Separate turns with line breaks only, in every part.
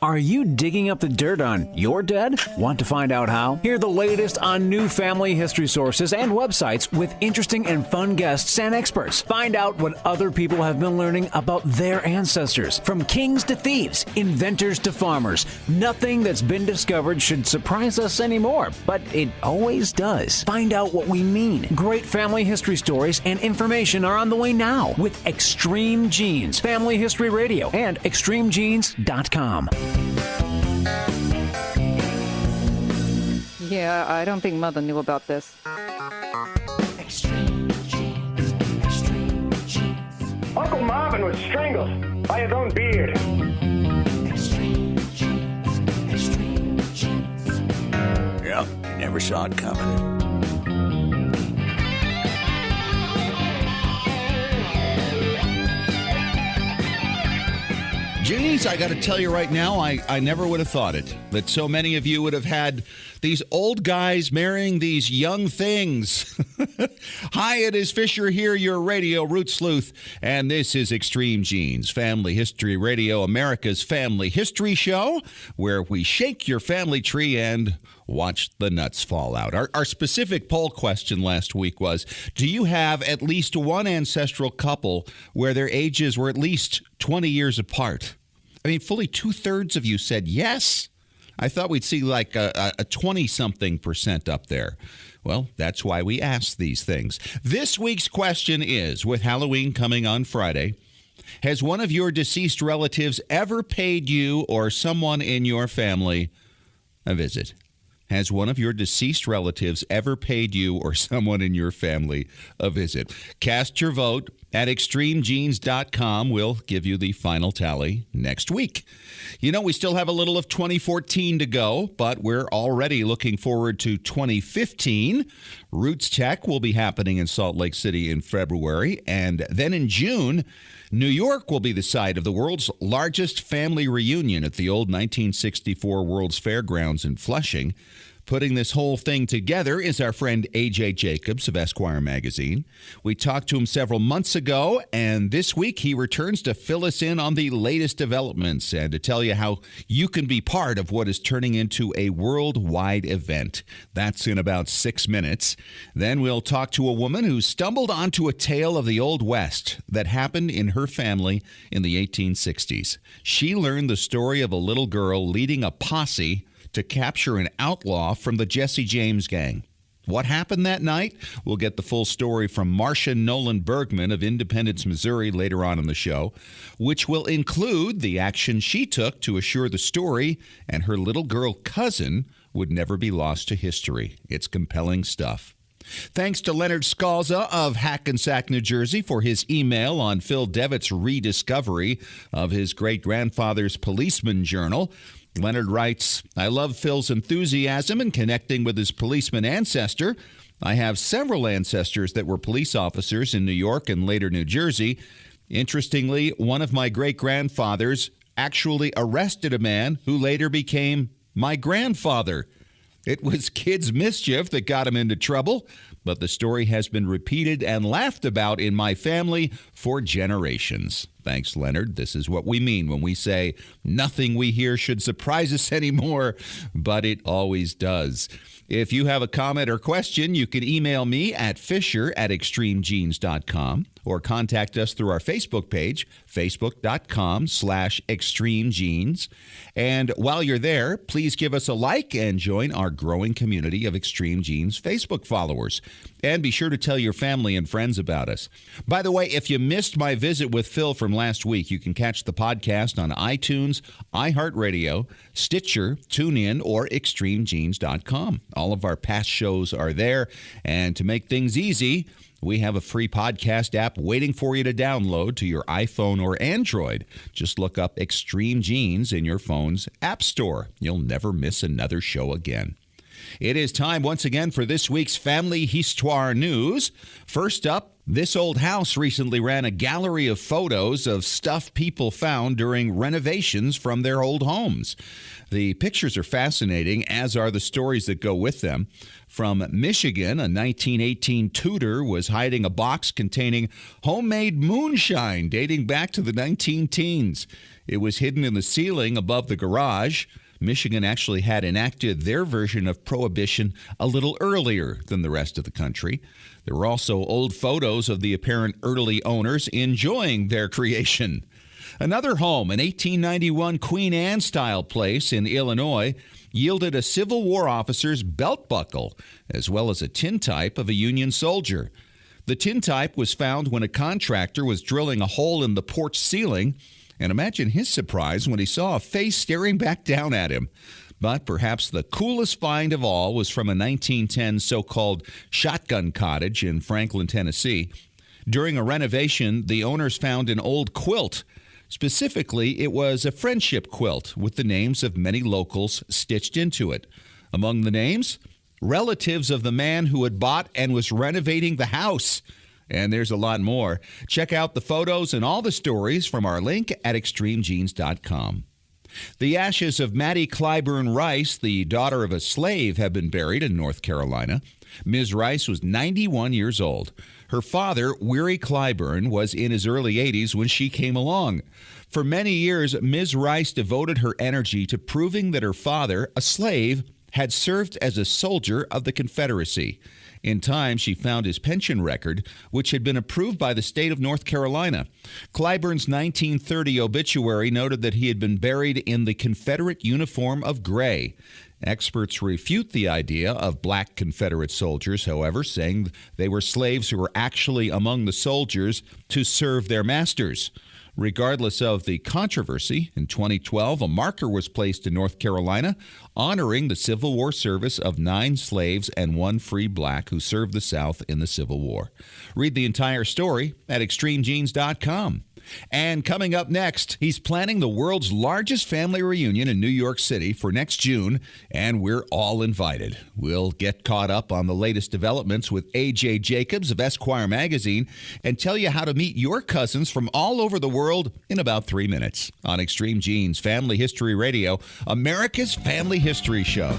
Are you digging up the dirt on your dead? Want to find out how? Hear the latest on new family history sources and websites with interesting and fun guests and experts. Find out what other people have been learning about their ancestors. From kings to thieves, inventors to farmers, nothing that's been discovered should surprise us anymore, but it always does. Find out what we mean. Great family history stories and information are on the way now with Extreme Genes, Family History Radio, and extremegenes.com.
Yeah, I don't think Mother knew about this.
Extreme Genes, Extreme Genes.
Uncle Marvin was strangled by his own beard.
Extreme Genes, Extreme Genes.
Yep, you never saw it coming.
Geez, I got to tell you right now, I never would have thought it, that so many of you would have had these old guys marrying these young things. Hi, it is Fisher here, your radio root sleuth, and this is Extreme Genes, Family History Radio, America's family history show, where we shake your family tree and watch the nuts fall out. Our specific poll question last week was, do you have at least one ancestral couple where their ages were at least 20 years apart? I mean, fully 2/3 of you said yes. I thought we'd see like a 20-something% up there. Well, that's why we ask these things. This week's question is, with Halloween coming on Friday, has one of your deceased relatives ever paid you or someone in your family a visit? Has one of your deceased relatives ever paid you or someone in your family a visit? Cast your vote at extremegenes.com. We'll give you the final tally next week. You know, we still have a little of 2014 to go, but we're already looking forward to 2015. Roots Tech will be happening in Salt Lake City in February, and then in June, New York will be the site of the world's largest family reunion at the old 1964 World's Fairgrounds in Flushing. Putting this whole thing together is our friend A.J. Jacobs of Esquire magazine. We talked to him several months ago, and this week he returns to fill us in on the latest developments and to tell you how you can be part of what is turning into a worldwide event. That's in about 6 minutes. Then we'll talk to a woman who stumbled onto a tale of the Old West that happened in her family in the 1860s. She learned the story of a little girl leading a posse to capture an outlaw from the Jesse James gang. What happened that night? We'll get the full story from Marsha Noland-Bergman of Independence, Missouri later on in the show, which will include the action she took to assure the story and her little girl cousin would never be lost to history. It's compelling stuff. Thanks to Leonard Scalza of Hackensack, New Jersey, for his email on Phil Devitt's rediscovery of his great-grandfather's policeman journal. Leonard writes, I love Phil's enthusiasm in connecting with his policeman ancestor. I have several ancestors that were police officers in New York and later New Jersey. Interestingly, one of my great-grandfathers actually arrested a man who later became my grandfather. It was kids' mischief that got him into trouble, but the story has been repeated and laughed about in my family for generations. Thanks, Leonard. This is what we mean when we say nothing we hear should surprise us anymore, but it always does. If you have a comment or question, you can email me at fisher@extremegenes.com or contact us through our Facebook page, facebook.com/extremegenes. And while you're there, please give us a like and join our growing community of Extreme Genes Facebook followers. And be sure to tell your family and friends about us. By the way, if you missed my visit with Phil from last week, you can catch the podcast on iTunes, iHeartRadio, Stitcher, TuneIn, or extremegenes.com. All of our past shows are there. And to make things easy, we have a free podcast app waiting for you to download to your iPhone or Android. Just look up Extreme Genes in your phone's app store. You'll never miss another show again. It is time once again for this week's Family Histoire News. First up, this old house recently ran a gallery of photos of stuff people found during renovations from their old homes. The pictures are fascinating, as are the stories that go with them. From Michigan, a 1918 Tudor was hiding a box containing homemade moonshine dating back to the 19-teens. It was hidden in the ceiling above the garage. Michigan actually had enacted their version of prohibition a little earlier than the rest of the country. There were also old photos of the apparent early owners enjoying their creation. Another home, an 1891 Queen Anne-style place in Illinois, yielded a Civil War officer's belt buckle, as well as a tintype of a Union soldier. The tintype was found when a contractor was drilling a hole in the porch ceiling, and imagine his surprise when he saw a face staring back down at him. But perhaps the coolest find of all was from a 1910 so-called shotgun cottage in Franklin, Tennessee. During a renovation, the owners found an old quilt. Specifically, it was a friendship quilt with the names of many locals stitched into it. Among the names, relatives of the man who had bought and was renovating the house. And there's a lot more. Check out the photos and all the stories from our link at extremegenes.com. The ashes of Mattie Clyburn Rice, the daughter of a slave, have been buried in North Carolina. Ms. Rice was 91 years old. Her father, Weary Clyburn, was in his early 80s when she came along. For many years, Ms. Rice devoted her energy to proving that her father, a slave, had served as a soldier of the Confederacy. In time, she found his pension record, which had been approved by the state of North Carolina. Clyburn's 1930 obituary noted that he had been buried in the Confederate uniform of gray. Experts refute the idea of black Confederate soldiers, however, saying they were slaves who were actually among the soldiers to serve their masters. Regardless of the controversy, in 2012, a marker was placed in North Carolina honoring the Civil War service of 9 slaves and 1 free black who served the South in the Civil War. Read the entire story at extremegenes.com. And coming up next, he's planning the world's largest family reunion in New York City for next June, and we're all invited. We'll get caught up on the latest developments with A.J. Jacobs of Esquire magazine and tell you how to meet your cousins from all over the world in about 3 minutes on Extreme Genes Family History Radio, America's Family History Show.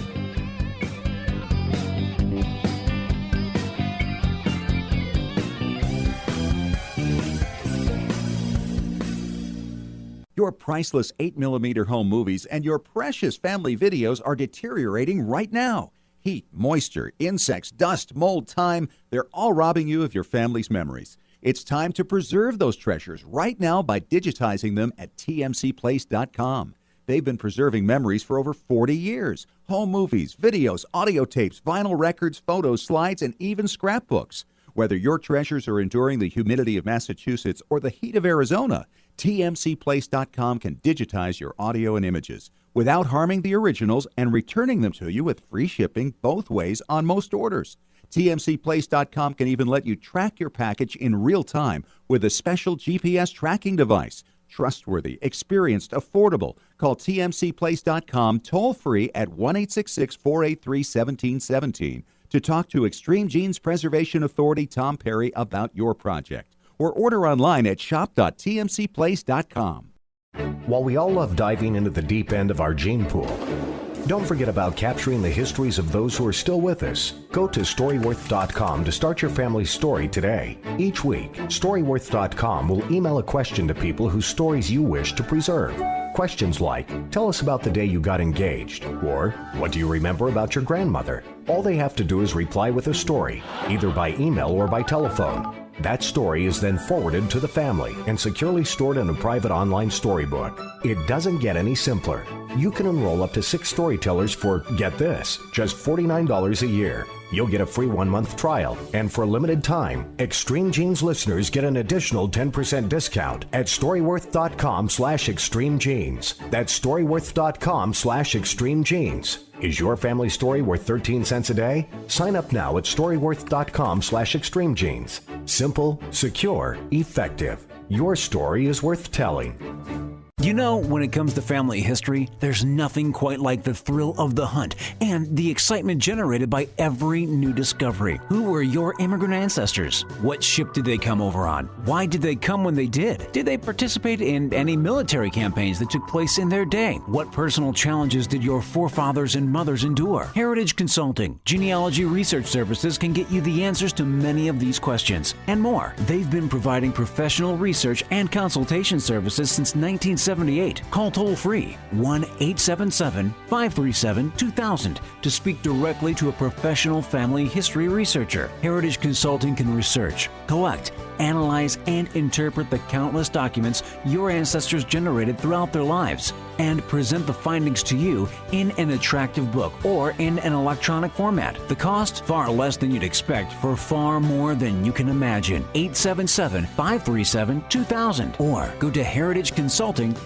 Your priceless 8mm home movies and your precious family videos are deteriorating right now. Heat, moisture, insects, dust, mold, time, they're all robbing you of your family's memories. It's time to preserve those treasures right now by digitizing them at tmcplace.com. They've been preserving memories for over 40 years. Home movies, videos, audio tapes, vinyl records, photos, slides, and even scrapbooks. Whether your treasures are enduring the humidity of Massachusetts or the heat of Arizona, tmcplace.com can digitize your audio and images without harming the originals and returning them to you with free shipping both ways on most orders. tmcplace.com can even let you track your package in real time with a special GPS tracking device. Trustworthy, experienced, affordable. Call tmcplace.com toll-free at 1-866-483-1717 to talk to Extreme Genes Preservation Authority Tom Perry about your project. Or order online at shop.tmcplace.com.
While we all love diving into the deep end of our gene pool, don't forget about capturing the histories of those who are still with us. Go to Storyworth.com to start your family's story today. Each week, Storyworth.com will email a question to people whose stories you wish to preserve. Questions like, tell us about the day you got engaged, or what do you remember about your grandmother? All they have to do is reply with a story, either by email or by telephone. That story is then forwarded to the family and securely stored in a private online storybook. It doesn't get any simpler. You can enroll up to 6 storytellers for, get this, just $49 a year. You'll get a free 1-month trial, and for a limited time, Extreme Genes listeners get an additional 10% discount at storyworth.com/extremegenes. That's storyworth.com/extremegenes. Is your family story worth 13 cents a day? Sign up now at storyworth.com/extremegenes. Simple, secure, effective. Your story is worth telling.
You know, when it comes to family history, there's nothing quite like the thrill of the hunt and the excitement generated by every new discovery. Who were your immigrant ancestors? What ship did they come over on? Why did they come when they did? Did they participate in any military campaigns that took place in their day? What personal challenges did your forefathers and mothers endure? Heritage Consulting, Genealogy Research Services can get you the answers to many of these questions and more. They've been providing professional research and consultation services since 1978. Call toll-free 1-877-537-2000 to speak directly to a professional family history researcher. Heritage Consulting can research, collect, analyze, and interpret the countless documents your ancestors generated throughout their lives and present the findings to you in an attractive book or in an electronic format. The cost? Far less than you'd expect for far more than you can imagine. 877-537-2000 or go to heritageconsulting.com.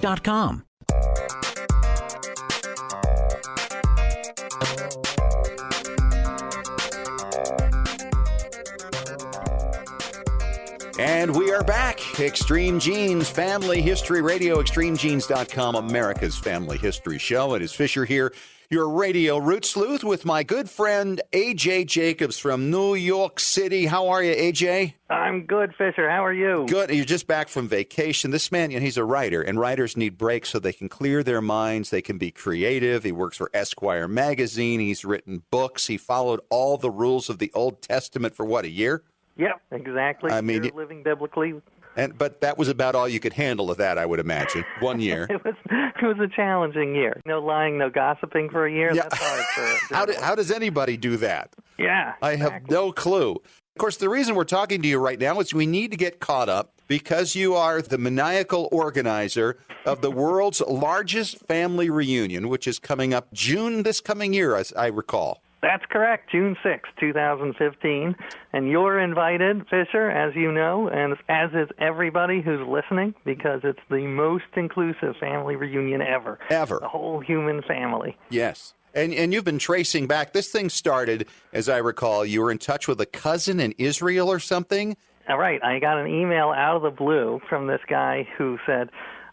And we are back. Extreme Genes, Family History Radio, extremegenes.com, America's Family History Show. It is Fisher here, your radio root sleuth, with my good friend A.J. Jacobs from New York City. How are you, A.J.?
I'm good, Fisher. How are you?
Good. You're just back from vacation. This man, he's a writer, and writers need breaks so they can clear their minds. They can be creative. He works for Esquire magazine. He's written books. He followed all the rules of the Old Testament for, what, a year?
Yep, exactly.
I mean,
you're living biblically.
But that was about all you could handle of that, I would imagine. 1 year.
It was a challenging year. No lying, no gossiping for a year.
Yeah.
That's hard for
How does anybody do that?
Yeah.
I have no clue. Of course, the reason we're talking to you right now is we need to get caught up because you are the maniacal organizer of the world's largest family reunion, which is coming up June this coming year, as I recall.
That's correct, June 6, 2015. And you're invited, Fisher, as you know, and as is everybody who's listening, because it's the most inclusive family reunion ever.
Ever.
The whole human family.
Yes. And you've been tracing back. This thing started, as I recall, you were in touch with a cousin in Israel or something?
All right. I got an email out of the blue from this guy who said,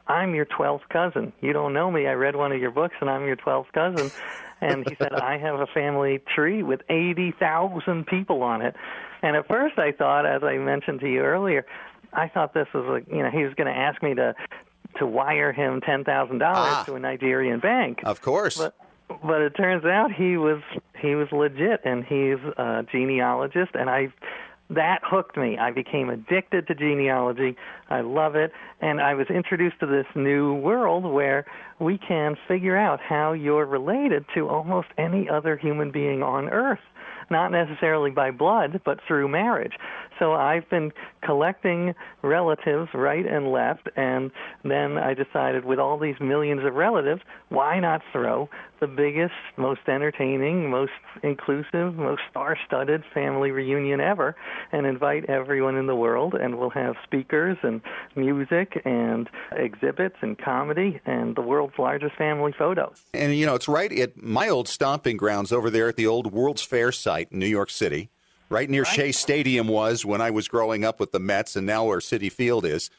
I'm your 12th cousin. You don't know me. I read one of your books, and I'm your 12th cousin. And he said, I have a family tree with 80,000 people on it. And at first I thought, as I mentioned to you earlier, I thought this was he was going to ask me to wire him $10,000 to a Nigerian bank.
Of course.
But it turns out he was legit, and he's a genealogist, and that hooked me. I became addicted to genealogy. I love it. And I was introduced to this new world where we can figure out how you're related to almost any other human being on Earth, not necessarily by blood, but through marriage. So I've been collecting relatives right and left, and then I decided with all these millions of relatives, why not throw the biggest, most entertaining, most inclusive, most star-studded family reunion ever and invite everyone in the world, and we'll have speakers and music and exhibits and comedy and the world's largest family photos.
And, it's right at my old stomping grounds over there at the old World's Fair site in New York City. Right near Shea Stadium was when I was growing up with the Mets, and now where Citi Field is.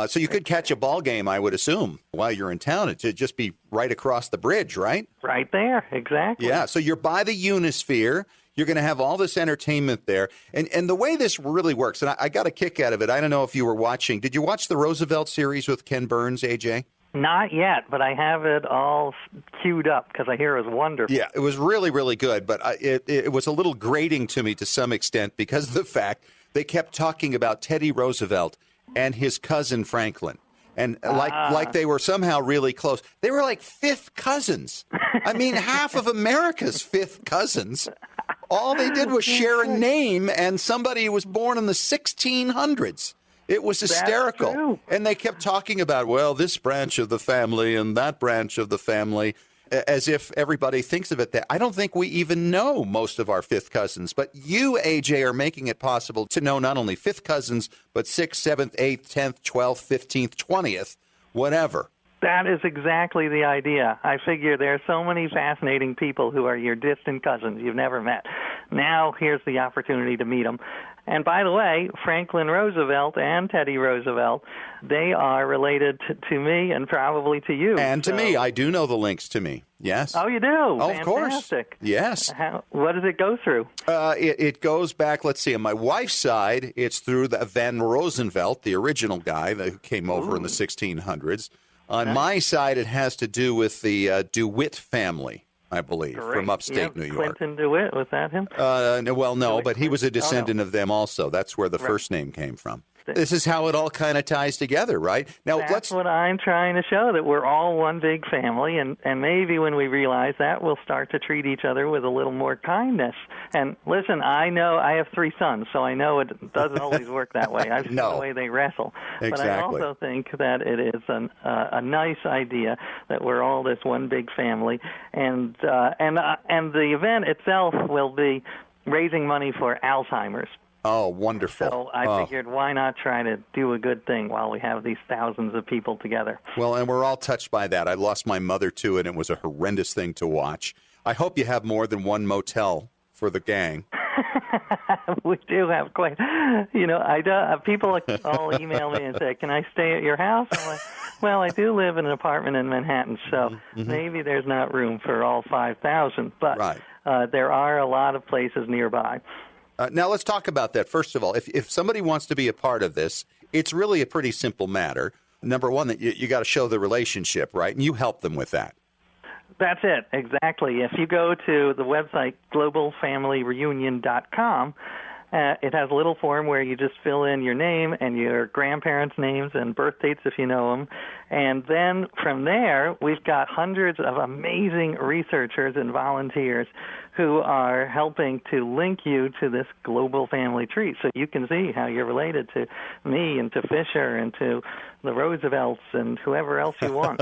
So you could catch a ball game, I would assume, while you're in town. It'd just be right across the bridge, right?
Right there, exactly.
Yeah, so you're by the Unisphere. You're going to have all this entertainment there. And the way this really works, and I got a kick out of it. I don't know if you were watching. Did you watch the Roosevelt series with Ken Burns, AJ?
Not yet, but I have it all queued up because I hear it was wonderful.
Yeah, it was really, really good, but it was a little grating to me to some extent because of the fact they kept talking about Teddy Roosevelt and his cousin Franklin. And like they were somehow really close. They were like fifth cousins. I mean, half of America's fifth cousins. All they did was share a name, and somebody was born in the 1600s. It was hysterical. And they kept talking about, well, this branch of the family and that branch of the family, as if everybody thinks of it that. I don't think we even know most of our fifth cousins. But you, AJ, are making it possible to know not only fifth cousins, but 6th, 7th, 8th, 10th, 12th, 15th, 20th, whatever.
That is exactly the idea. I figure there are so many fascinating people who are your distant cousins you've never met. now here's the opportunity to meet them. And by the way, Franklin Roosevelt and Teddy Roosevelt, they are related to me and probably to you.
And to me. I do know the links to me. Yes.
Oh, you do?
Oh,
Fantastic.
of course. Yes.
What does it go through?
It goes back, let's see, on my wife's side, it's through the Van Rosenvelt, the original guy that came over in the 1600s. On my side, it has to do with the DeWitt family, I believe, from upstate New York.
Clinton DeWitt, was that him?
No, but he was a descendant of them also. That's where the first name came from. This is how it all kind of ties together, right? Now,
That's what I'm trying to show, that we're all one big family, and maybe when we realize that, we'll start to treat each other with a little more kindness. And listen, I know I have 3 sons, so I know it doesn't always work that way. I've seen the way they wrestle.
Exactly.
But I also think that it is a nice idea that we're all this one big family, and the event itself will be raising money for Alzheimer's.
Oh, wonderful.
So I figured, why not try to do a good thing while we have these thousands of people together?
Well, and we're all touched by that. I lost my mother, too, and it was a horrendous thing to watch. I hope you have more than one motel for the gang.
We do have quite, people all email me and say, can I stay at your house? I'm like, well, I do live in an apartment in Manhattan, so maybe there's not room for all 5,000, but there are a lot of places nearby.
Now, let's talk about that. First of all, if somebody wants to be a part of this, it's really a pretty simple matter. Number one, that you got to show the relationship, right? And you help them with that.
That's it, exactly. If you go to the website globalfamilyreunion.com, it has a little form where you just fill in your name and your grandparents' names and birth dates if you know them. And then from there, we've got hundreds of amazing researchers and volunteers who are helping to link you to this global family tree. So you can see how you're related to me and to Fisher and to the Roosevelts and whoever else you want.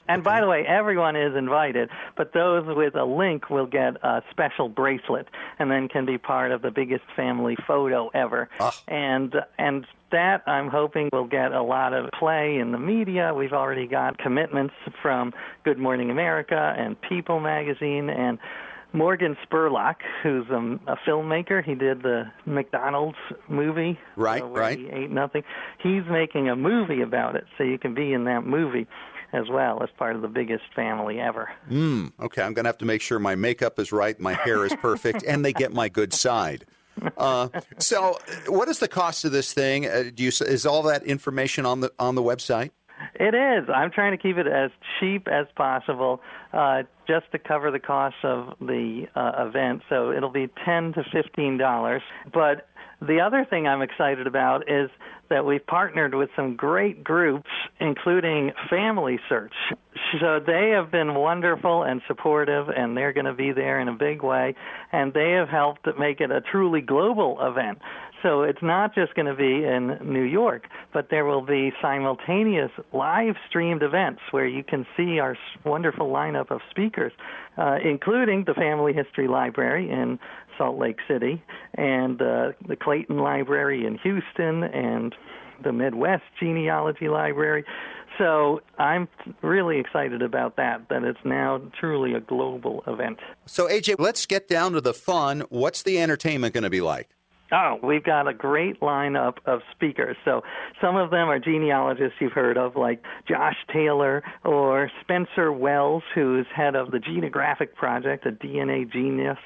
And by the way, everyone is invited, but those with a link will get a special bracelet and then can be part of the biggest family photo ever. And that, I'm hoping, will get a lot of play in the media. We've already got commitments from Good Morning America and People magazine, and Morgan Spurlock, who's a filmmaker. He did the McDonald's movie.
Right.
He ate nothing. He's making a movie about it, so you can be in that movie as well as part of the biggest family ever.
Okay, I'm going to have to make sure my makeup is right, my hair is perfect, and they get my good side. So what is the cost of this thing? Is all that information on the website?
It is. I'm trying to keep it as cheap as possible, just to cover the cost of the event. So it'll be $10 to $15. But the other thing I'm excited about is that we've partnered with some great groups, including Family Search. So they have been wonderful and supportive, and they're going to be there in a big way, and they have helped make it a truly global event. So it's not just going to be in New York, but there will be simultaneous live-streamed events where you can see our wonderful lineup of speakers, including the Family History Library in Salt Lake City, and the Clayton Library in Houston, and the Midwest Genealogy Library. So I'm really excited about that it's now truly a global event.
So, AJ, let's get down to the fun. What's the entertainment going to be like?
Oh, we've got a great lineup of speakers. So some of them are genealogists you've heard of, like Josh Taylor or Spencer Wells, who's head of the Genographic Project, a DNA genius.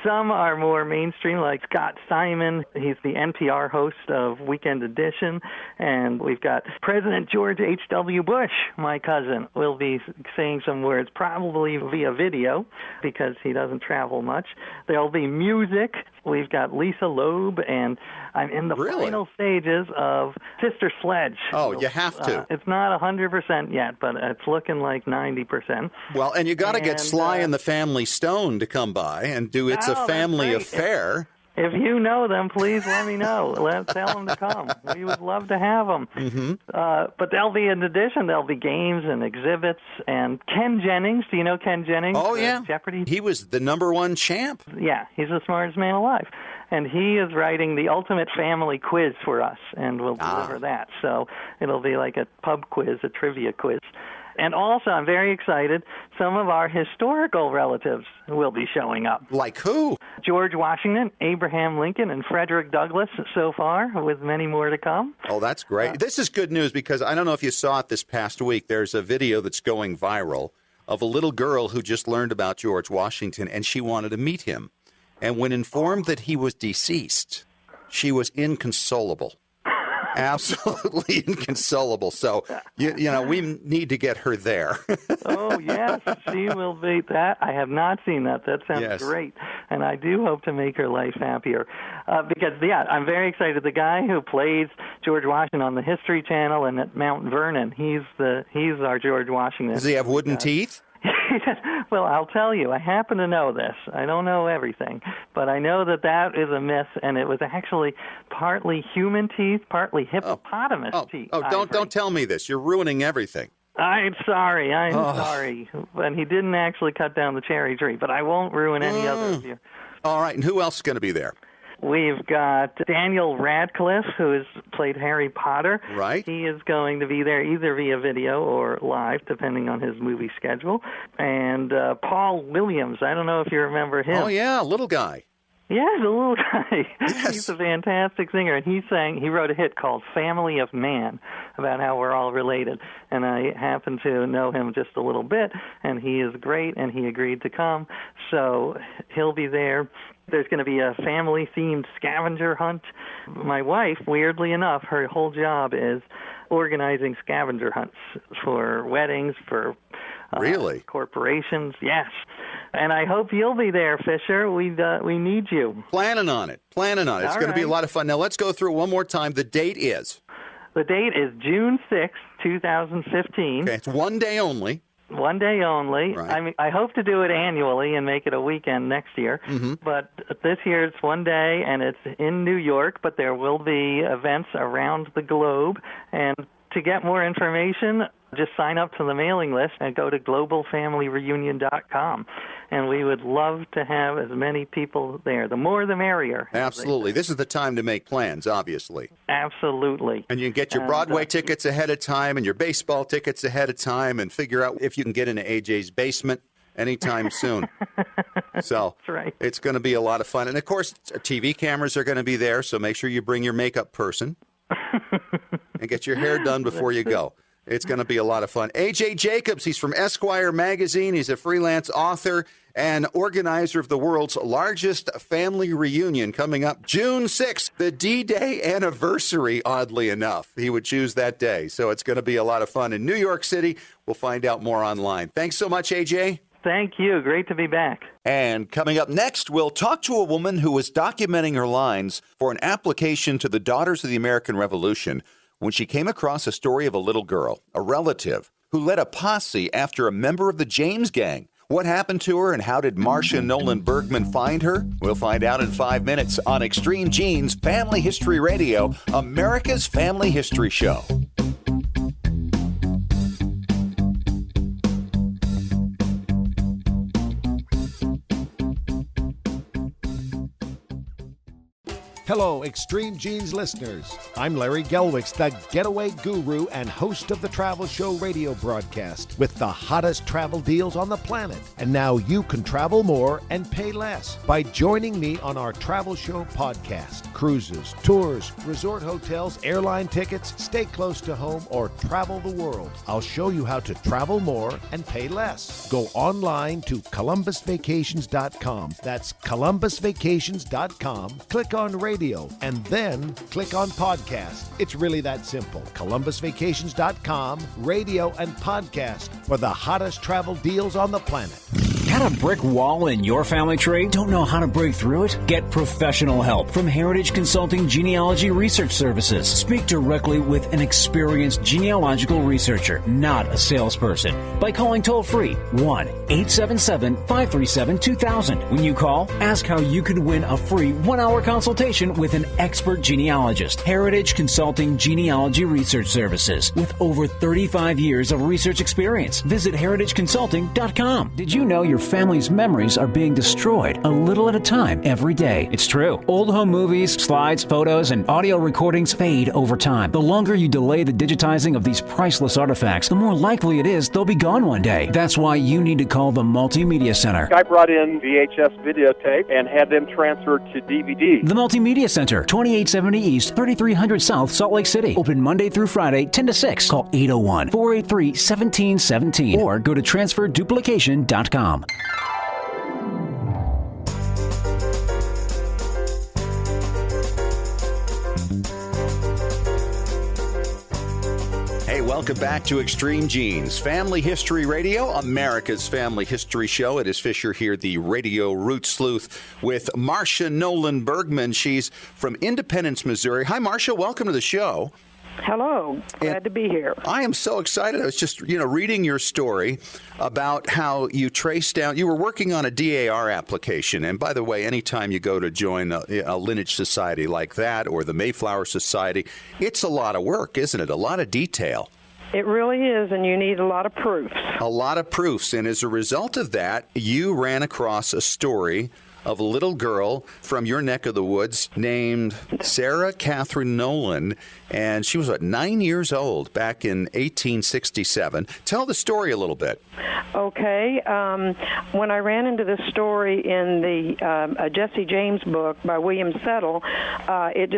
Some are more mainstream, like Scott Simon. He's the NPR host of Weekend Edition. And we've got President George H.W. Bush, my cousin, will be saying some words, probably via video, because he doesn't travel much. There'll be music. We've got Lisa Loeb, and I'm in the final stages of Sister Sledge.
Oh, you have to.
It's not 100% yet, but it's looking like 90%.
Well, and you got to get Sly and the Family Stone to come by and do It's a Family Affair.
If you know them, please let me know. Tell them to come. We would love to have them. But there'll be, in addition, there'll be games and exhibits. And Ken Jennings, do you know Ken Jennings?
Oh, yeah.
Jeopardy.
He was the #1 champ.
Yeah, he's the smartest man alive. And he is writing the ultimate family quiz for us, and we'll deliver that. So it'll be like a pub quiz, a trivia quiz. And also, I'm very excited, some of our historical relatives will be showing up.
Like who?
George Washington, Abraham Lincoln, and Frederick Douglass so far, with many more to come.
Oh, that's great. This is good news because I don't know if you saw it this past week. There's a video that's going viral of a little girl who just learned about George Washington, and she wanted to meet him. And when informed that he was deceased, she was inconsolable. Absolutely inconsolable. So, you know, we need to get her there.
Oh, yes, she will be that. I have not seen that. That sounds great. And I do hope to make her life happier. Because, yeah, I'm very excited. The guy who plays George Washington on the History Channel and at Mount Vernon, he's our George Washington.
Does he have wooden teeth?
Well, I'll tell you, I happen to know this. I don't know everything, but I know that is a myth, and it was actually partly human teeth, partly hippopotamus teeth.
Oh, don't tell me this. You're ruining everything.
I'm sorry. And he didn't actually cut down the cherry tree, but I won't ruin any other of you.
All right, and who else is going to be there?
We've got Daniel Radcliffe, who has played Harry Potter.
Right.
He is going to be there either via video or live, depending on his movie schedule. And Paul Williams, I don't know if you remember him.
Oh, yeah, little guy.
Yeah, the little guy.
Yes.
He's a fantastic singer, and he wrote a hit called Family of Man about how we're all related. And I happen to know him just a little bit, and he is great, and he agreed to come. So he'll be there. There's going to be a family-themed scavenger hunt. My wife, weirdly enough, her whole job is organizing scavenger hunts for weddings, for
really?
Corporations. Yes. And I hope you'll be there, Fisher. We need you.
Planning on it. It's going to be a lot of fun. Now, let's go through it one more time. The date is?
The date is June 6th, 2015.
Okay, it's one day only.
One day only.
Right.
I mean, I hope to do it annually and make it a weekend next year.
Mm-hmm.
But this year it's one day, and it's in New York, but there will be events around the globe. And to get more information, just sign up to the mailing list and go to globalfamilyreunion.com. And we would love to have as many people there. The more, the merrier.
Absolutely. This is the time to make plans, obviously.
Absolutely.
And you can get your Broadway tickets ahead of time and your baseball tickets ahead of time and figure out if you can get into AJ's basement anytime soon. So
that's right.
It's going to be a lot of fun. And, of course, TV cameras are going to be there, so make sure you bring your makeup person and get your hair done before you go. It's going to be a lot of fun. A.J. Jacobs, he's from Esquire magazine. He's a freelance author and organizer of the world's largest family reunion coming up June 6th, the D-Day anniversary, oddly enough. He would choose that day. So it's going to be a lot of fun in New York City. We'll find out more online. Thanks so much, A.J.
Thank you. Great to be back.
And coming up next, we'll talk to a woman who was documenting her lines for an application to the Daughters of the American Revolution when she came across a story of a little girl, a relative, who led a posse after a member of the James Gang. What happened to her and how did Marsha Noland-Bergman find her? We'll find out in 5 minutes on Extreme Genes Family History Radio, America's Family History Show.
Hello, Extreme Genes listeners. I'm Larry Gelwicks, the getaway guru and host of the Travel Show radio broadcast with the hottest travel deals on the planet. And now you can travel more and pay less by joining me on our Travel Show podcast. Cruises, tours, resort hotels, airline tickets, stay close to home, or travel the world. I'll show you how to travel more and pay less. Go online to ColumbusVacations.com. That's ColumbusVacations.com. Click on radio and then click on podcast. It's really that simple. ColumbusVacations.com, radio and podcast for the hottest travel deals on the planet.
Got a brick wall in your family tree? Don't know how to break through it? Get professional help from Heritage Consulting Genealogy Research Services. Speak directly with an experienced genealogical researcher, not a salesperson, by calling toll-free 1-877-537-2000. When you call, ask how you could win a free 1-hour consultation with an expert genealogist. Heritage Consulting Genealogy Research Services with over 35 years of research experience. Visit heritageconsulting.com. Did you know your family's memories are being destroyed a little at a time every day. It's true. Old home movies, slides, photos, and audio recordings fade over time. The longer you delay the digitizing of these priceless artifacts, the more likely it is they'll be gone one day. That's why you need to call the Multimedia Center.
I brought in VHS videotape and had them transferred to DVD.
The Multimedia Center, 2870 East, 3300 South, Salt Lake City. Open Monday through Friday, 10 to 6. Call 801-483-1717 or go to transferduplication.com.
Hey, welcome back to Extreme Genes, Family History Radio, America's Family History Show. It is Fisher here, the radio root sleuth, with Marsha Noland-Bergman. She's from Independence, Missouri. Hi, Marsha. Welcome to the show.
Hello. Glad to be here.
I am so excited. I was just, reading your story about how you traced down, you were working on a DAR application. And by the way, anytime you go to join a lineage society like that or the Mayflower Society, it's a lot of work, isn't it? A lot of detail.
It really is, and you need a lot of proofs.
A lot of proofs. And as a result of that, you ran across a story of a little girl from your neck of the woods named Sarah Catherine Noland, and she was, 9 years old back in 1867. Tell the story a little bit.
Okay. When I ran into this story in the Jesse James book by William Settle, it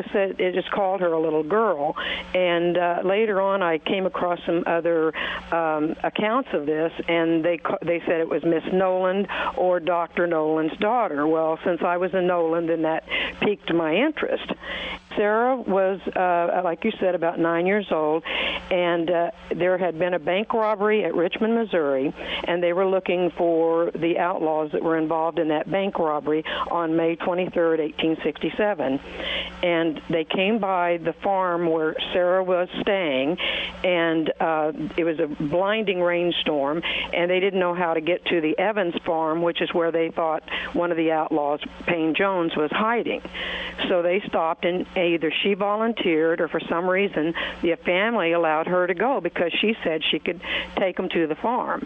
just called her a little girl. And later on, I came across some other accounts of this, and they said it was Miss Noland or Dr. Noland's daughter. Well, since I was a Noland, then that piqued my interest. Sarah was, like you said, about 9 years old, and there had been a bank robbery at Richmond, Missouri, and they were looking for the outlaws that were involved in that bank robbery on May 23rd, 1867. And they came by the farm where Sarah was staying, and it was a blinding rainstorm, and they didn't know how to get to the Evans farm, which is where they thought one of the outlaws, Payne Jones, was hiding. So they stopped, and either she volunteered or for some reason the family allowed her to go because she said she could take them to the farm.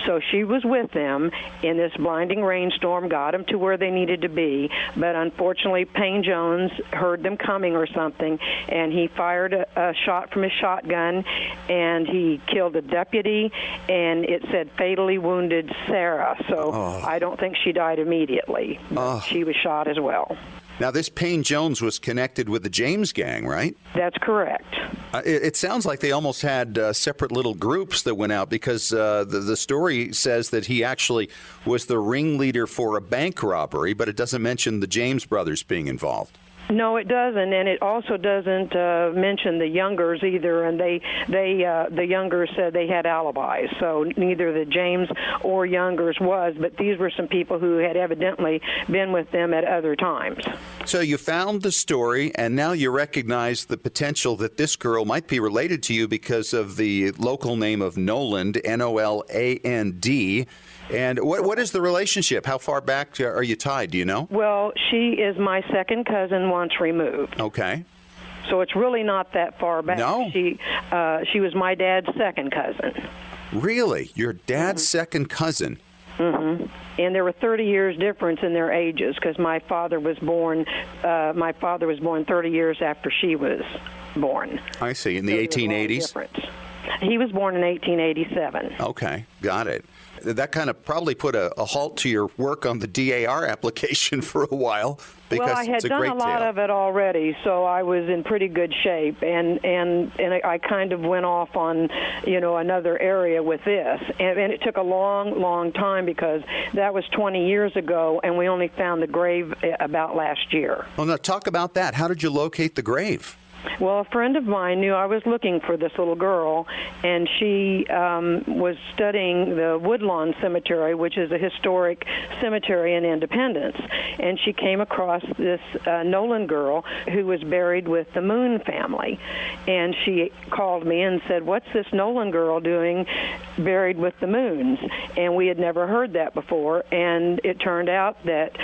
So she was with them in this blinding rainstorm, got them to where they needed to be, but unfortunately Payne Jones heard them coming or something, and he fired a shot from his shotgun, and he killed a deputy, and it said fatally wounded Sarah. So I don't think she died immediately. She was shot as well.
Now, this Payne Jones was connected with the James gang, right?
That's correct.
It sounds like they almost had separate little groups that went out because the story says that he actually was the ringleader for a bank robbery, but it doesn't mention the James brothers being involved.
No, it doesn't, and it also doesn't mention the Youngers either. And the Youngers said they had alibis, so neither the James or Youngers was. But these were some people who had evidently been with them at other times.
So you found the story, and now you recognize the potential that this girl might be related to you because of the local name of Noland, Noland. And what is the relationship? How far back are you tied? Do you know?
Well, she is my second cousin once removed.
Okay.
So it's really not that far back.
No.
She was my dad's second cousin.
Really? Your dad's second cousin?
Mm-hmm. And there were 30 years difference in their ages because my father was born 30 years after she was born.
I see. In the 1880s?
He was born in 1887.
Okay, got it. That kind of probably put a halt to your work on the DAR application for a while because
I had
it's a
done
great
a lot
tale.
of it already, so I was in pretty good shape, and I kind of went off on, another area with this, and it took a long time because that was 20 years ago, and we only found the grave about last year.
Well, now talk about that. How did you locate the grave?
Well, a friend of mine knew I was looking for this little girl, and she was studying the Woodlawn Cemetery, which is a historic cemetery in Independence, and she came across this Noland girl who was buried with the Moon family, and she called me and said, "What's this Noland girl doing buried with the Moons, and we had never heard that before, and it turned out that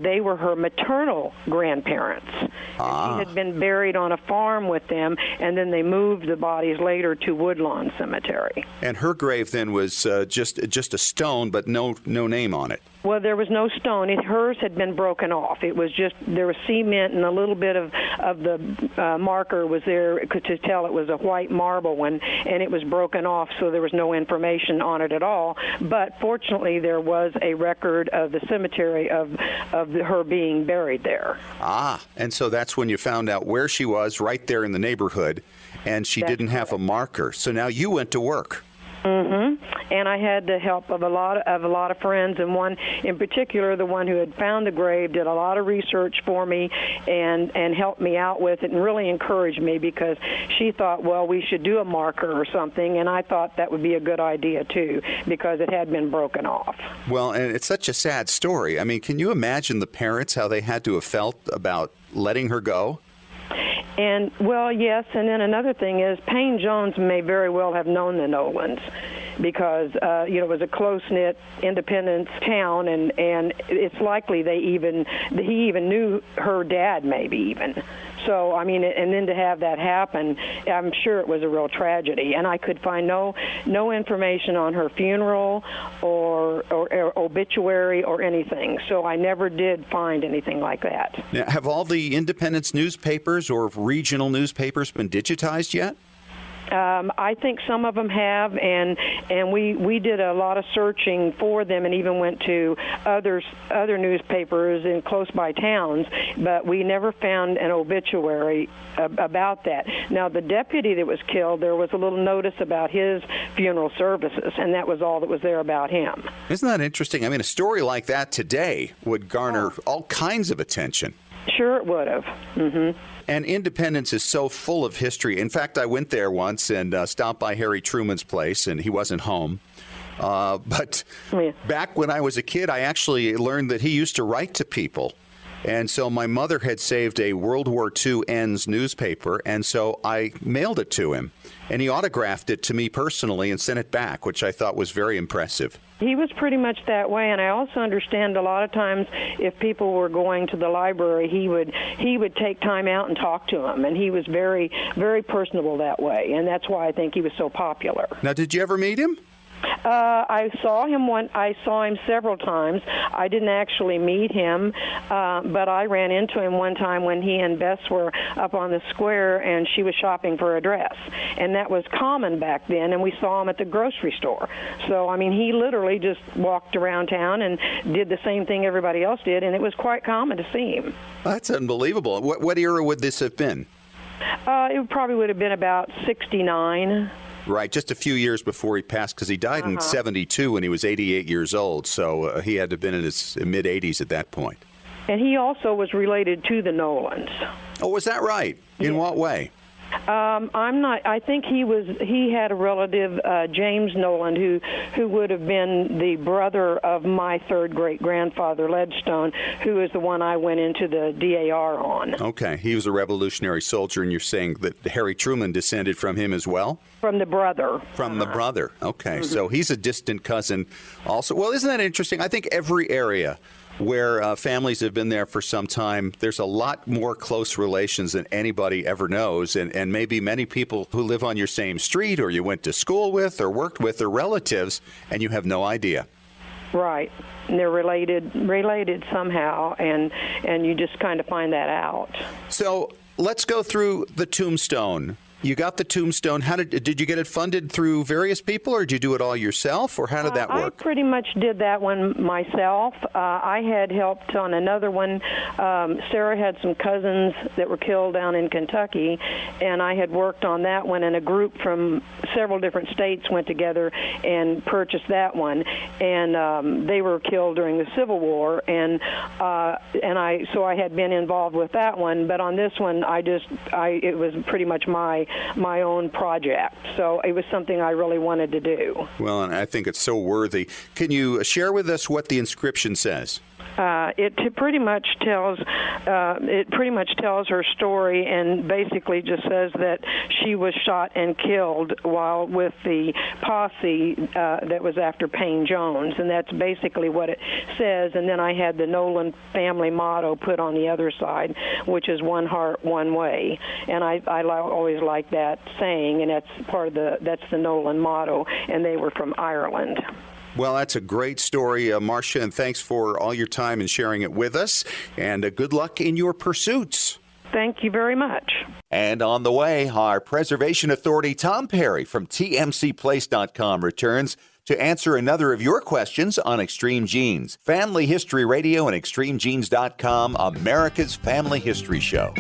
they were her maternal grandparents. She had been buried on a farm with them, and then they moved the bodies later to Woodlawn Cemetery.
And her grave then was just a stone, but no name on it.
Well, there was no stone. Hers had been broken off. It was just, there was cement, and a little bit of the marker was there to tell it was a white marble one, and it was broken off, so there was no information on it at all. But fortunately, there was a record of the cemetery of her being buried there.
And so that's when you found out where she was, right there in the neighborhood, and she didn't have a marker. So now you went to work.
And I had the help of a lot of friends, and one in particular, the one who had found the grave, did a lot of research for me and helped me out with it and really encouraged me, because she thought, well, we should do a marker or something, and I thought that would be a good idea too, because it had been broken off.
Well, and it's such a sad story. I mean, can you imagine the parents, how they had to have felt about letting her go?
And, well, yes, and then another thing is Payne Jones may very well have known the Nolans, because, it was a close-knit Independence town, and it's likely he even knew her dad, maybe even. So, I mean, and then to have that happen, I'm sure it was a real tragedy. And I could find no information on her funeral or obituary or anything. So I never did find anything like that.
Now, have all the Independence newspapers or regional newspapers been digitized yet?
I think some of them have, and we did a lot of searching for them, and even went to other newspapers in close by towns, but we never found an obituary about that. Now, the deputy that was killed, there was a little notice about his funeral services, and that was all that was there about him.
Isn't that interesting? I mean, a story like that today would garner all kinds of attention.
Sure it would have. Mm-hmm.
And Independence is so full of history. In fact, I went there once and stopped by Harry Truman's place, and he wasn't home. But back when I was a kid, I actually learned that he used to write to people. And so my mother had saved a World War II ends newspaper, and so I mailed it to him. And he autographed it to me personally and sent it back, which I thought was very impressive.
He was pretty much that way, and I also understand a lot of times if people were going to the library, he would take time out and talk to them, and he was very, very personable that way, and that's why I think he was so popular.
Now, did you ever meet him?
I saw him several times. I didn't actually meet him, but I ran into him one time when he and Bess were up on the square, and she was shopping for a dress. And that was common back then, and we saw him at the grocery store. So, I mean, he literally just walked around town and did the same thing everybody else did, and it was quite common to see him.
That's unbelievable. What era would this have been?
It probably would have been about 69.
Right, just a few years before he passed, because he died in 72 when he was 88 years old, so he had to have been in his mid-80s at that point. And
he also was related to the Nolans.
Oh, was that right? In what way?
I'm not. I think he had a relative, James Noland, who would have been the brother of my third great grandfather, Ledstone, who is the one I went into the DAR on.
Okay, he was a Revolutionary soldier, and you're saying that Harry Truman descended from him as well?
From the brother.
From the brother. Okay, so he's a distant cousin also. Well, isn't that interesting? I think every area where families have been there for some time, there's a lot more close relations than anybody ever knows, and maybe many people who live on your same street or you went to school with or worked with are relatives, and you have no idea.
Right. And they're related somehow, and you just kind of find that out.
So let's go through the tombstone. You got the tombstone. How did you get it funded through various people, or did you do it all yourself, or how did that work?
I pretty much did that one myself. I had helped on another one. Sarah had some cousins that were killed down in Kentucky, and I had worked on that one, and a group from several different states went together and purchased that one, and they were killed during the Civil War, and I had been involved with that one, but on this one, it was pretty much my own project. So it was something I really wanted to do.
Well, and I think it's so worthy. Can you share with us what the inscription says?
pretty much tells her story, and basically just says that she was shot and killed while with the posse that was after Payne Jones, and that's basically what it says. And then I had the Nolan family motto put on the other side, which is one heart, one way, and I always like that saying, and that's the Nolan motto, and they were from Ireland.
Well, that's a great story, Marsha, and thanks for all your time and sharing it with us. And good luck in your pursuits.
Thank you very much.
And on the way, our Preservation Authority, Tom Perry from TMCPlace.com, returns to answer another of your questions on Extreme Genes. Family History Radio and ExtremeGenes.com, America's Family History Show.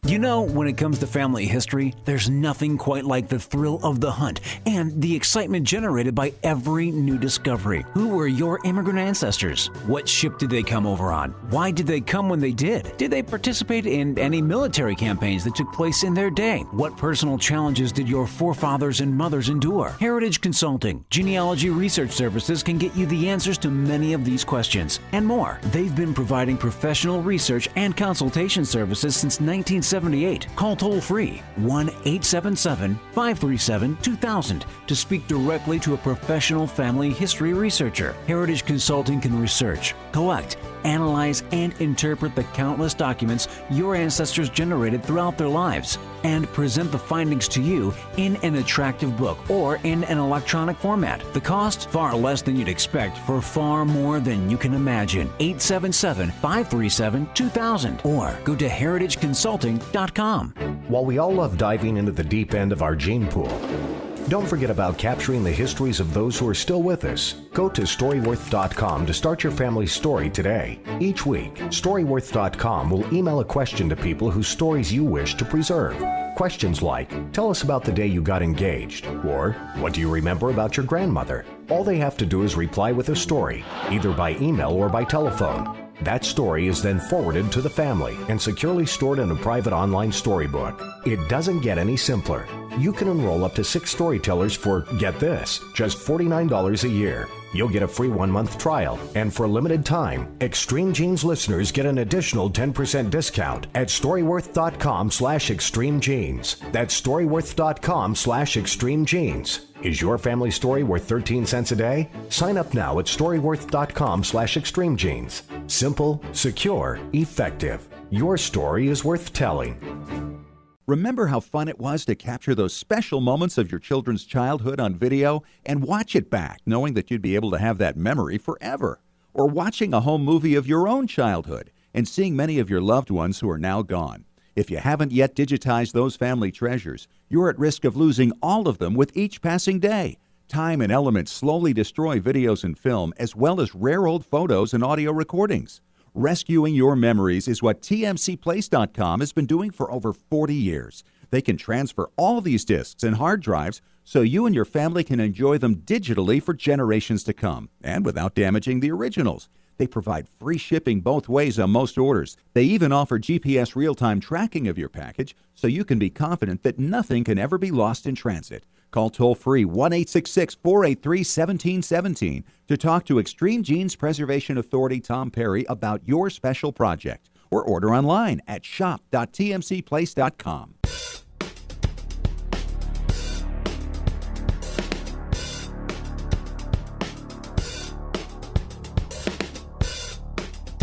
You know, when it comes to family history, there's nothing quite like the thrill of the hunt and the excitement generated by every new discovery. Who were your immigrant ancestors? What ship did they come over on? Why did they come when they did? Did they participate in any military campaigns that took place in their day? What personal challenges did your forefathers and mothers endure? Heritage Consulting, Genealogy Research Services can get you the answers to many of these questions and more. They've been providing professional research and consultation services since 1978. Call toll-free 1-877-537-2000 to speak directly to a professional family history researcher. Heritage Consulting can research, collect, analyze, and interpret the countless documents your ancestors generated throughout their lives and present the findings to you in an attractive book or in an electronic format. The cost? Far less than you'd expect for far more than you can imagine. 877-537-2000 or go to heritageconsulting.com.
While we all love diving into the deep end of our gene pool, don't forget about capturing the histories of those who are still with us. Go to Storyworth.com to start your family's story today. Each week, Storyworth.com will email a question to people whose stories you wish to preserve. Questions like, tell us about the day you got engaged, or what do you remember about your grandmother? All they have to do is reply with a story, either by email or by telephone. That story is then forwarded to the family and securely stored in a private online storybook. It doesn't get any simpler. You can enroll up to 6 storytellers for, get this, just $49 a year. You'll get a free 1-month trial, and for a limited time, Extreme Genes listeners get an additional 10% discount at Storyworth.com/ExtremeGenes. That's Storyworth.com/ExtremeGenes. Is your family story worth 13 cents a day? Sign up now at Storyworth.com/ExtremeGenes. Simple, secure, effective. Your story is worth telling.
Remember how fun it was to capture those special moments of your children's childhood on video and watch it back, knowing that you'd be able to have that memory forever? Or watching a home movie of your own childhood and seeing many of your loved ones who are now gone. If you haven't yet digitized those family treasures, you're at risk of losing all of them with each passing day. Time and elements slowly destroy videos and film, as well as rare old photos and audio recordings. Rescuing your memories is what TMCPlace.com has been doing for over 40 years. They can transfer all these discs and hard drives so you and your family can enjoy them digitally for generations to come, and without damaging the originals. They provide free shipping both ways on most orders. They even offer GPS real-time tracking of your package so you can be confident that nothing can ever be lost in transit. Call toll-free 1-866-483-1717 to talk to Extreme Genes Preservation Authority Tom Perry about your special project, or order online at shop.tmcplace.com.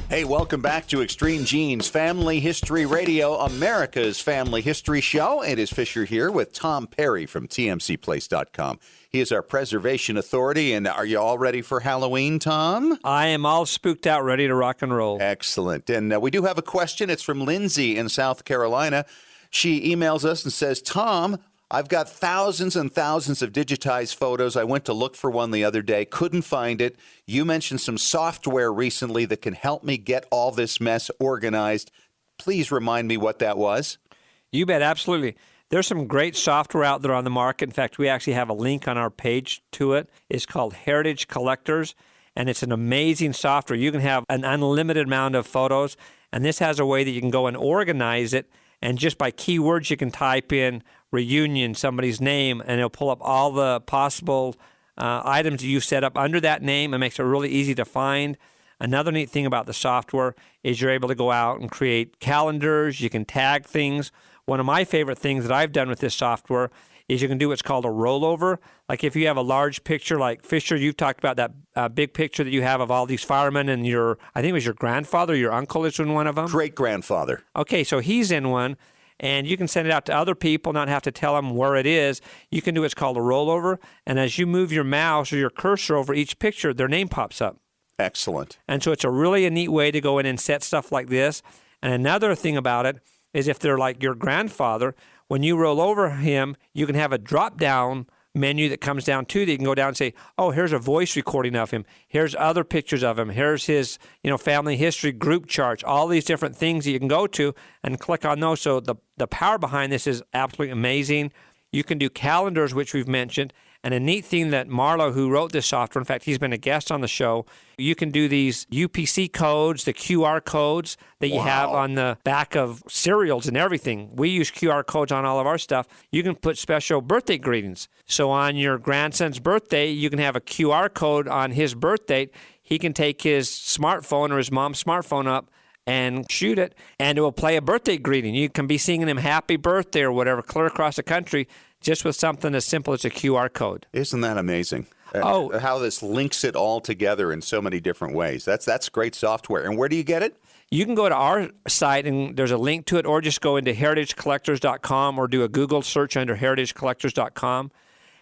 Hey, welcome back to Extreme Genes Family History Radio, America's Family History Show. It is Fisher here with Tom Perry from TMCPlace.com. He is our preservation authority. And are you all ready for Halloween, Tom?
I am all spooked out, ready to rock and roll.
Excellent. And we do have a question. It's from Lindsay in South Carolina. She emails us and says, Tom, I've got thousands and thousands of digitized photos. I went to look for one the other day, couldn't find it. You mentioned some software recently that can help me get all this mess organized. Please remind me what that was.
You bet, absolutely. There's some great software out there on the market. In fact, we actually have a link on our page to it. It's called Heritage Collectors, and it's an amazing software. You can have an unlimited amount of photos, and this has a way that you can go and organize it And just by keywords, you can type in reunion, somebody's name, and it'll pull up all the possible items that you've set up under that name. It makes it really easy to find. Another neat thing about the software is you're able to go out and create calendars. You can tag things. One of my favorite things that I've done with this software is you can do what's called a rollover. Like if you have a large picture, like Fisher, you've talked about that big picture that you have of all these firemen, and I think it was your grandfather, your uncle is in one of them?
Great-grandfather.
Okay, so he's in one, and you can send it out to other people, not have to tell them where it is. You can do what's called a rollover, and as you move your mouse or your cursor over each picture, their name pops up.
Excellent.
And so it's a neat way to go in and set stuff like this. And another thing about it is if they're like your grandfather, when you roll over him, you can have a drop-down menu that comes down too that you can go down and say, oh, here's a voice recording of him. Here's other pictures of him. Here's his, family history group charts, all these different things that you can go to and click on those. So the power behind this is absolutely amazing. You can do calendars, which we've mentioned. And a neat thing that Marlo, who wrote this software, in fact, he's been a guest on the show, you can do these UPC codes, the QR codes that you have on the back of cereals and everything. We use QR codes on all of our stuff. You can put special birthday greetings. So on your grandson's birthday, you can have a QR code on his birth date. He can take his smartphone or his mom's smartphone up and shoot it, and it will play a birthday greeting. You can be singing him happy birthday or whatever clear across the country just with something as simple as a QR code.
Isn't that amazing? How this links it all together in so many different ways. That's great software. And where do you get it?
You can go to our site, and there's a link to it, or just go into heritagecollectors.com or do a Google search under heritagecollectors.com.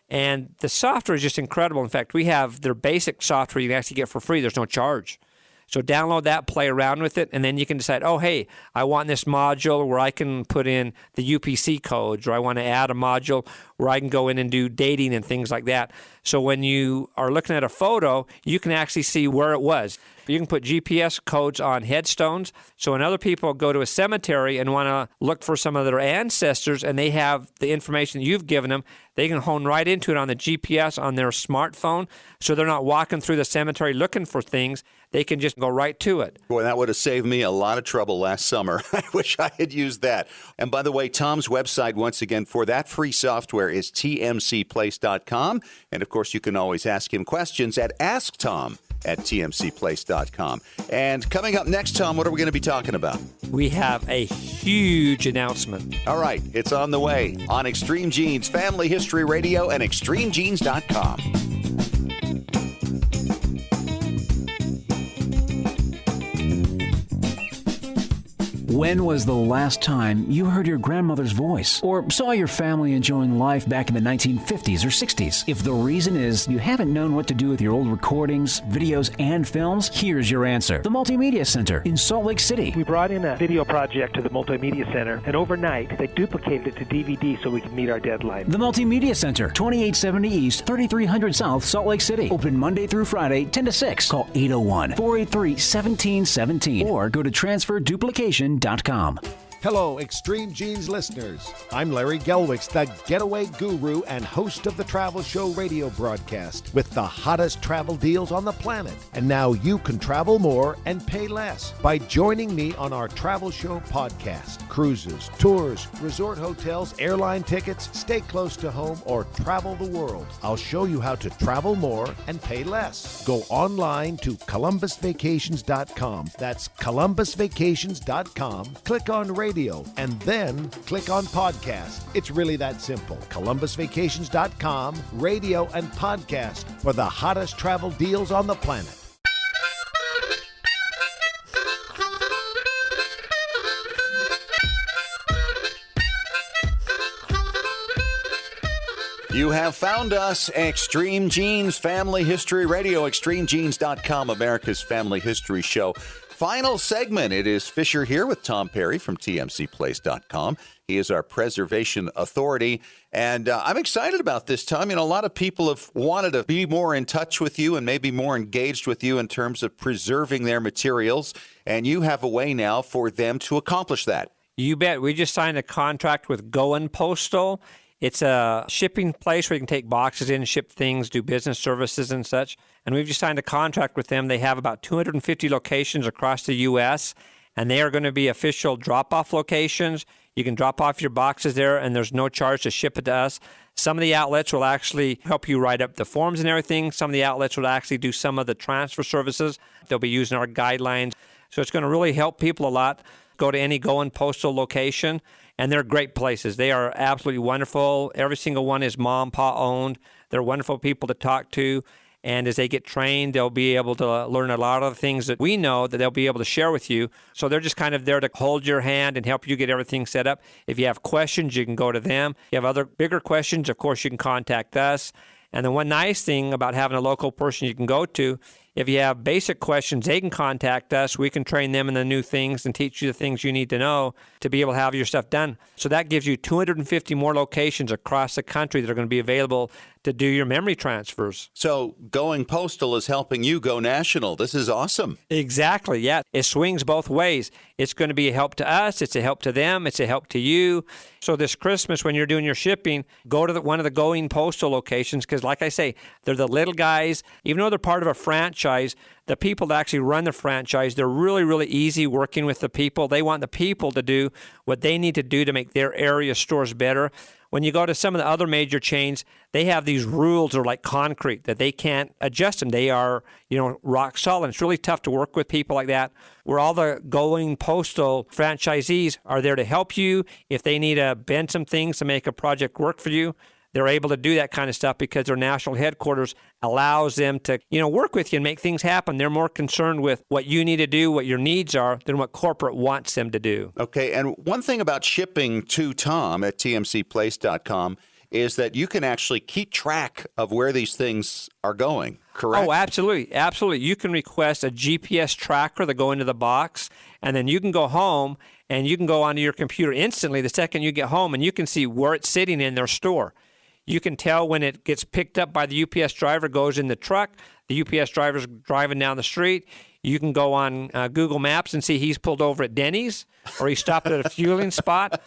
And the software is just incredible. In fact, we have their basic software you can actually get for free. There's no charge. So download that, play around with it, and then you can decide, oh, hey, I want this module where I can put in the UPC codes, or I want to add a module where I can go in and do dating and things like that. So when you are looking at a photo, you can actually see where it was. You can put GPS codes on headstones. So when other people go to a cemetery and want to look for some of their ancestors and they have the information that you've given them, they can hone right into it on the GPS on their smartphone. So they're not walking through the cemetery looking for things. They can just go right to it.
Boy, that would have saved me a lot of trouble last summer. I wish I had used that. And by the way, Tom's website, once again, for that free software is tmcplace.com. And of course, you can always ask him questions at asktom@tmcplace.com. And coming up next, Tom, what are we going to be talking about?
We have a huge announcement.
All right, it's on the way on Extreme Genes, Family History Radio, and extremegenes.com.
When was the last time you heard your grandmother's voice or saw your family enjoying life back in the 1950s or 60s? If the reason is you haven't known what to do with your old recordings, videos, and films, here's your answer. The Multimedia Center in Salt Lake City.
We brought in a video project to the Multimedia Center, and overnight they duplicated it to DVD so we could meet our deadline.
The Multimedia Center, 2870 East, 3300 South, Salt Lake City. Open Monday through Friday, 10 to 6. Call 801-483-1717 or go to transferduplication.com.
Hello, Extreme Genes listeners. I'm Larry Gelwicks, the getaway guru and host of the Travel Show radio broadcast with the hottest travel deals on the planet. And now you can travel more and pay less by joining me on our Travel Show podcast. Cruises, tours, resort hotels, airline tickets, stay close to home, or travel the world. I'll show you how to travel more and pay less. Go online to columbusvacations.com. That's columbusvacations.com. Click on radio, and then click on podcast. It's really that simple. columbusvacations.com, radio and podcast for the hottest travel deals on the planet.
You have found us, Extreme Genes, Family History Radio, extremegenes.com, America's Family History Show. Final segment. It is Fisher here with Tom Perry from tmcplace.com. He is our preservation authority, and I'm excited about this, Tom. You know, a lot of people have wanted to be more in touch with you and maybe more engaged with you in terms of preserving their materials, and you have a way now for them to accomplish that.
You bet. We just signed a contract with Goen Postal. It's a shipping place where you can take boxes in, ship things, do business services and such. And we've just signed a contract with them. They have about 250 locations across the U.S., and they are going to be official drop-off locations. You can drop off your boxes there, and there's no charge to ship it to us. Some of the outlets will actually help you write up the forms and everything. Some of the outlets will actually do some of the transfer services. They'll be using our guidelines. So it's going to really help people a lot. Go to any Going Postal location, and they're great places. They are absolutely wonderful. Every single one is mom, pa owned. They're wonderful people to talk to. And as they get trained, they'll be able to learn a lot of the things that we know that they'll be able to share with you. So they're just kind of there to hold your hand and help you get everything set up. If you have questions, you can go to them. If you have other bigger questions, of course, you can contact us. And the one nice thing about having a local person you can go to, if you have basic questions, they can contact us. We can train them in the new things and teach you the things you need to know to be able to have your stuff done. So that gives you 250 more locations across the country that are going to be available to do your memory transfers.
So Going Postal is helping you go national. This is awesome.
Exactly, yeah. It swings both ways. It's going to be a help to us. It's a help to them. It's a help to you. So this Christmas, when you're doing your shipping, go to one of the Going Postal locations because, like I say, they're the little guys. Even though they're part of a franchise, the people that actually run the franchise, they're really, really easy working with the people. They want the people to do what they need to do to make their area stores better. When you go to some of the other major chains, they have these rules that are like concrete that they can't adjust them. They are, rock solid. It's really tough to work with people like that. Where all the Going Postal franchisees are there to help you. If they need to bend some things to make a project work for you, they're able to do that kind of stuff because their national headquarters allows them to, work with you and make things happen. They're more concerned with what you need to do, what your needs are, than what corporate wants them to do.
Okay, and one thing about shipping to Tom at tmcplace.com is that you can actually keep track of where these things are going, correct?
Oh, absolutely. Absolutely. You can request a GPS tracker to go into the box, and then you can go home and you can go onto your computer instantly the second you get home, and you can see where it's sitting in their store. You can tell when it gets picked up by the UPS driver, goes in the truck, the UPS driver's driving down the street. You can go on Google Maps and see he's pulled over at Denny's, or he stopped at a fueling spot,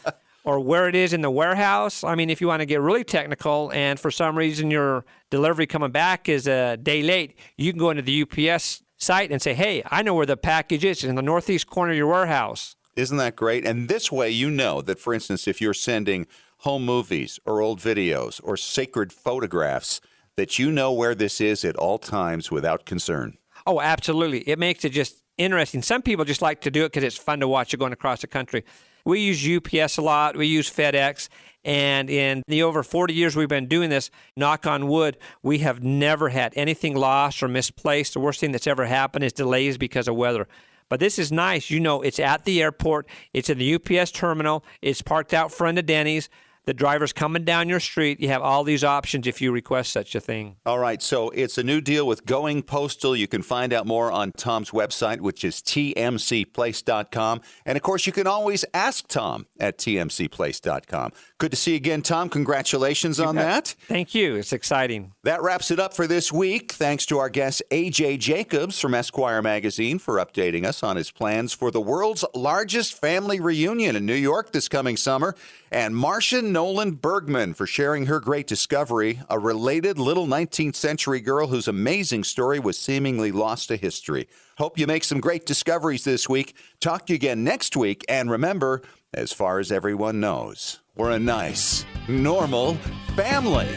or where it is in the warehouse. I mean, if you want to get really technical and for some reason your delivery coming back is a day late, you can go into the UPS site and say, hey, I know where the package is. It's in the northeast corner of your warehouse.
Isn't that great? And this way you know that, for instance, if you're sending home movies or old videos or sacred photographs, that you know where this is at all times without concern.
Oh, absolutely. It makes it just interesting. Some people just like to do it because it's fun to watch it going across the country. We use UPS a lot. We use FedEx. And in the over 40 years we've been doing this, knock on wood, we have never had anything lost or misplaced. The worst thing that's ever happened is delays because of weather. But this is nice. It's at the airport. It's in the UPS terminal. It's parked out front of Denny's. The driver's coming down your street. You have all these options if you request such a thing.
All right, so it's a new deal with Going Postal. You can find out more on Tom's website, which is tmcplace.com. And, of course, you can always ask Tom at tmcplace.com. Good to see you again, Tom. Congratulations on that.
Thank you. It's exciting.
That wraps it up for this week. Thanks to our guest, A.J. Jacobs from Esquire magazine, for updating us on his plans for the world's largest family reunion in New York this coming summer. And Marsha Noland-Bergman for sharing her great discovery, a related little 19th century girl whose amazing story was seemingly lost to history. Hope you make some great discoveries this week. Talk to you again next week. And remember, as far as everyone knows, we're a nice, normal family.